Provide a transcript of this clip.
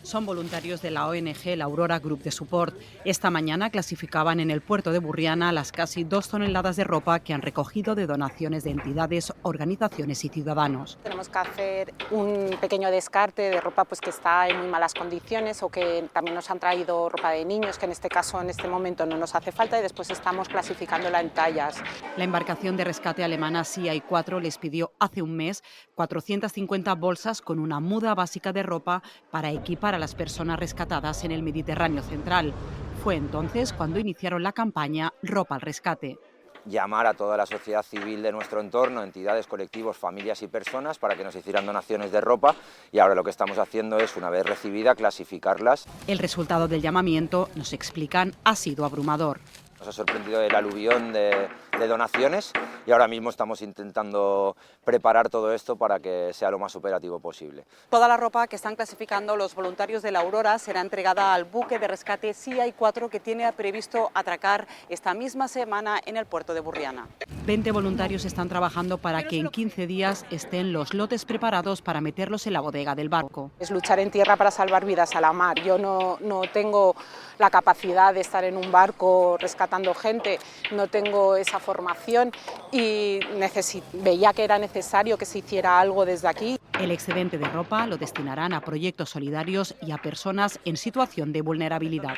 Son voluntarios de la ONG La Aurora Group de Support. Esta mañana clasificaban en el puerto de Burriana las casi 2 toneladas de ropa que han recogido de donaciones de entidades, organizaciones y ciudadanos. Tenemos que hacer un pequeño descarte de ropa que está en muy malas condiciones, o que también nos han traído ropa de niños, que en este caso, en este momento, no nos hace falta, y después estamos clasificándola en tallas. La embarcación de rescate alemana Sea 4 les pidió hace un mes 450 bolsas con una muda básica de ropa para equipar a las personas rescatadas en el Mediterráneo central. Fue entonces cuando iniciaron la campaña Ropa al Rescate. Llamar a toda la sociedad civil de nuestro entorno, entidades, colectivos, familias y personas para que nos hicieran donaciones de ropa, y ahora lo que estamos haciendo es, una vez recibida, clasificarlas. El resultado del llamamiento, nos explican, ha sido abrumador. Nos ha sorprendido el aluvión de donaciones y ahora mismo estamos intentando preparar todo esto para que sea lo más operativo posible. Toda la ropa que están clasificando los voluntarios de La Aurora será entregada al buque de rescate Sea 4, que tiene previsto atracar esta misma semana en el puerto de Burriana. 20 voluntarios están trabajando para que en 15 días estén los lotes preparados para meterlos en la bodega del barco. Es luchar en tierra para salvar vidas a la mar. Yo no tengo la capacidad de estar en un barco rescatando gente, no tengo esa formación y veía que era necesario que se hiciera algo desde aquí. El excedente de ropa lo destinarán a proyectos solidarios y a personas en situación de vulnerabilidad.